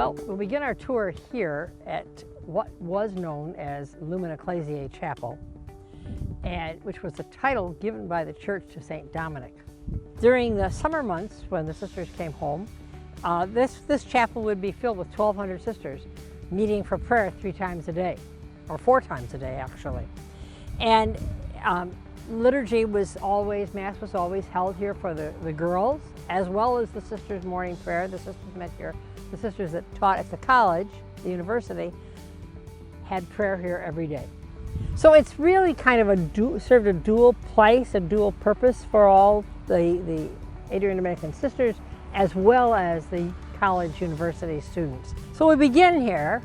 Well, we'll begin our tour here at what was known as Lumineclazier Chapel, which was the title given by the church to St. Dominic. During the summer months when the sisters came home, this chapel would be filled with 1,200 sisters meeting for prayer 3 times a day, or 4 times a day actually. And liturgy was always, Mass was always held here for the girls, as well as the sisters' morning prayer. The sisters met here. The sisters that taught at the college, the university, had prayer here every day. So it's really kind of served a dual place, a dual purpose for all the Adrian Dominican sisters, as well as the college university students. So we begin here,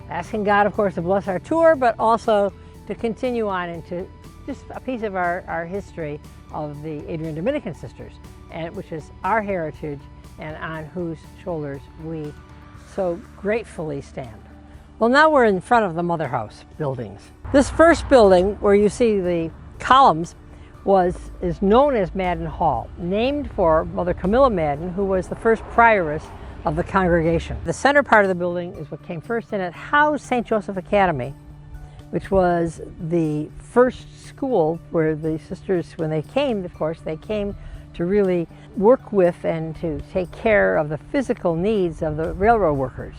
asking God, of course, to bless our tour, but also to continue on into just a piece of our history of the Adrian Dominican sisters, which is our heritage and on whose shoulders we so gratefully stand. Well, now we're in front of the Mother House buildings. This first building, where you see the columns, is known as Madden Hall, named for Mother Camilla Madden, who was the first prioress of the congregation. The center part of the building is what came first, and it housed St. Joseph Academy, which was the first school where the sisters, when they came, of course, they came to really work with and to take care of the physical needs of the railroad workers.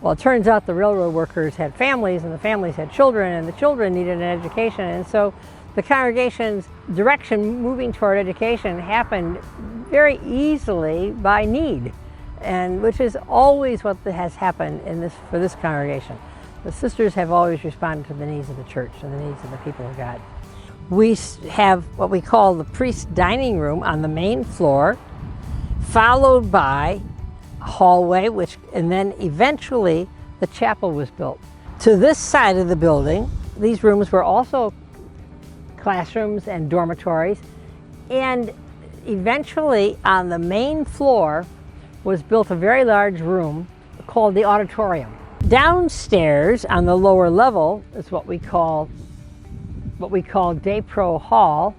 Well, it turns out the railroad workers had families, and the families had children, and the children needed an education, and so the congregation's direction moving toward education happened very easily by need, and which is always what has happened for this congregation. The sisters have always responded to the needs of the church and the needs of the people of God. We have what we call the priest's dining room on the main floor, followed by a hallway, and then eventually the chapel was built. To this side of the building, these rooms were also classrooms and dormitories, and eventually on the main floor was built a very large room called the auditorium. Downstairs on the lower level is what we call Day Pro Hall,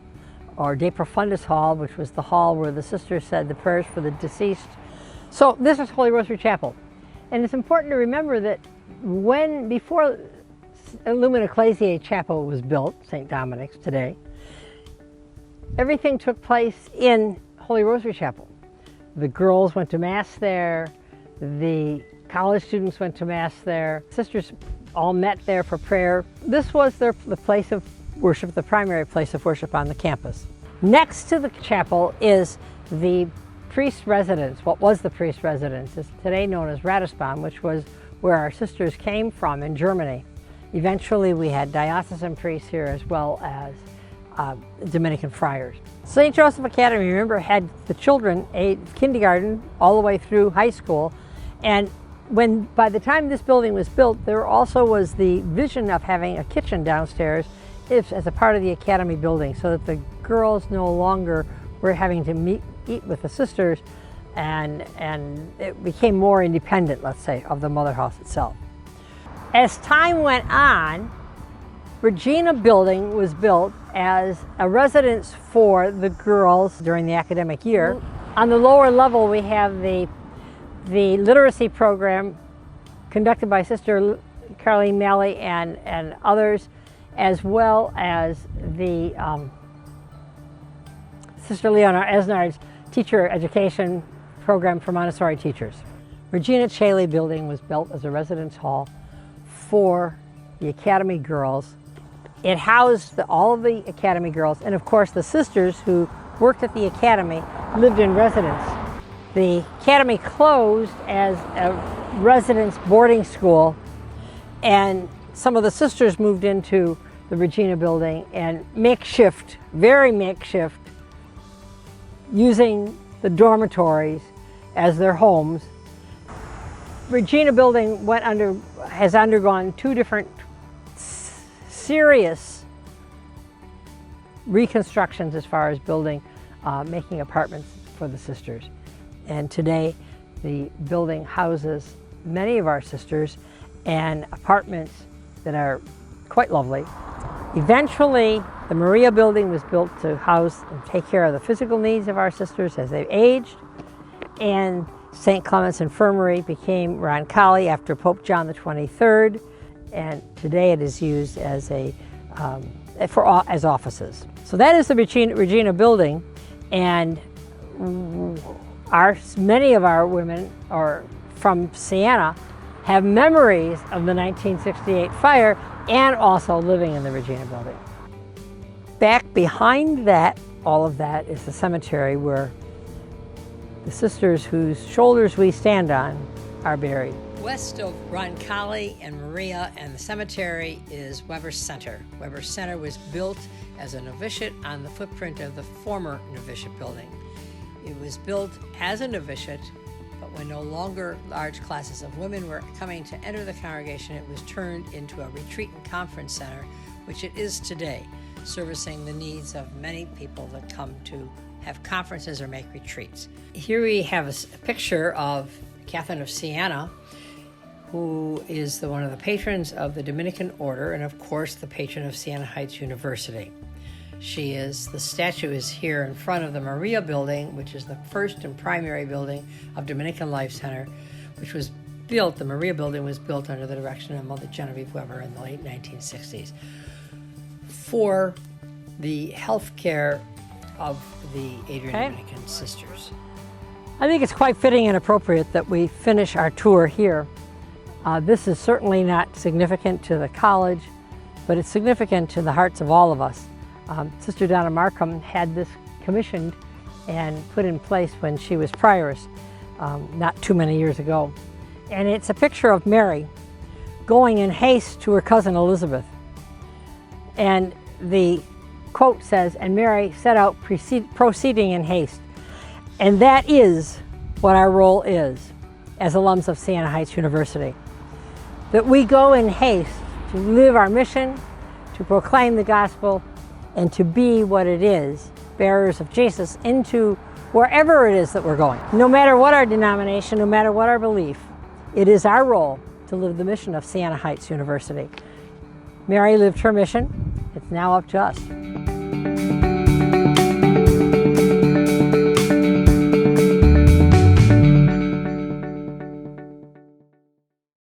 or Day Profundis Hall, which was the hall where the sisters said the prayers for the deceased. So this is Holy Rosary Chapel. And it's important to remember that before Lumineclazier Chapel was built, St. Dominic's today, everything took place in Holy Rosary Chapel. The girls went to Mass there, the college students went to Mass there, sisters all met there for prayer. This was the place of worship, the primary place of worship on the campus. Next to the chapel is the priest's residence. What was the priest's residence is today known as Ratisbon, which was where our sisters came from in Germany. Eventually we had diocesan priests here as well as Dominican friars. St. Joseph Academy, remember, had the children kindergarten all the way through high school, and by the time this building was built, there also was the vision of having a kitchen downstairs as a part of the academy building, so that the girls no longer were having to eat with the sisters, and it became more independent, let's say, of the Mother House itself. As time went on, Regina building was built as a residence for the girls during the academic year. On the lower level, we have the literacy program conducted by Sister Carleen Malley and others, as well as the Sister Leona Esnard's teacher education program for Montessori teachers. Regina Chile building was built as a residence hall for the academy girls. It housed all of the academy girls, and of course the sisters who worked at the academy lived in residence. The academy closed as a residence boarding school, and some of the sisters moved into the Regina building, and very makeshift, using the dormitories as their homes. Regina building has undergone 2 different serious reconstructions as far as making apartments for the sisters. And today the building houses many of our sisters and apartments that are quite lovely. Eventually, the Maria building was built to house and take care of the physical needs of our sisters as they aged. And St. Clement's Infirmary became Roncalli after Pope John the 23rd, and today it is used as as offices. So that is the Regina building, and many of our women from Siena have memories of the 1968 fire and also living in the Regina building. Back behind that, all of that, is the cemetery where the sisters whose shoulders we stand on are buried. West of Roncalli and Maria and the cemetery is Weber Center. Weber Center was built as a novitiate on the footprint of the former novitiate building. It was built as a novitiate, but when no longer large classes of women were coming to enter the congregation, it was turned into a retreat and conference center, which it is today, servicing the needs of many people that come to have conferences or make retreats. Here we have a picture of Catherine of Siena, who is one of the patrons of the Dominican order and of course the patron of Siena Heights University. The statue is here in front of the Maria building, which is the first and primary building of Dominican Life Center, which was built, the Maria building was built under the direction of Mother Genevieve Weber in the late 1960s for the health care of the Adrian Dominican sisters. I think it's quite fitting and appropriate that we finish our tour here. This is certainly not significant to the college, but it's significant to the hearts of all of us. Sister Donna Markham had this commissioned and put in place when she was prioress not too many years ago. And it's a picture of Mary going in haste to her cousin Elizabeth. And the quote says, "And Mary set out proceeding in haste." And that is what our role is as alums of Siena Heights University. That we go in haste to live our mission, to proclaim the gospel, and to be what it is, bearers of Jesus into wherever it is that we're going. No matter what our denomination, no matter what our belief, it is our role to live the mission of Siena Heights University. Mary lived her mission. It's now up to us.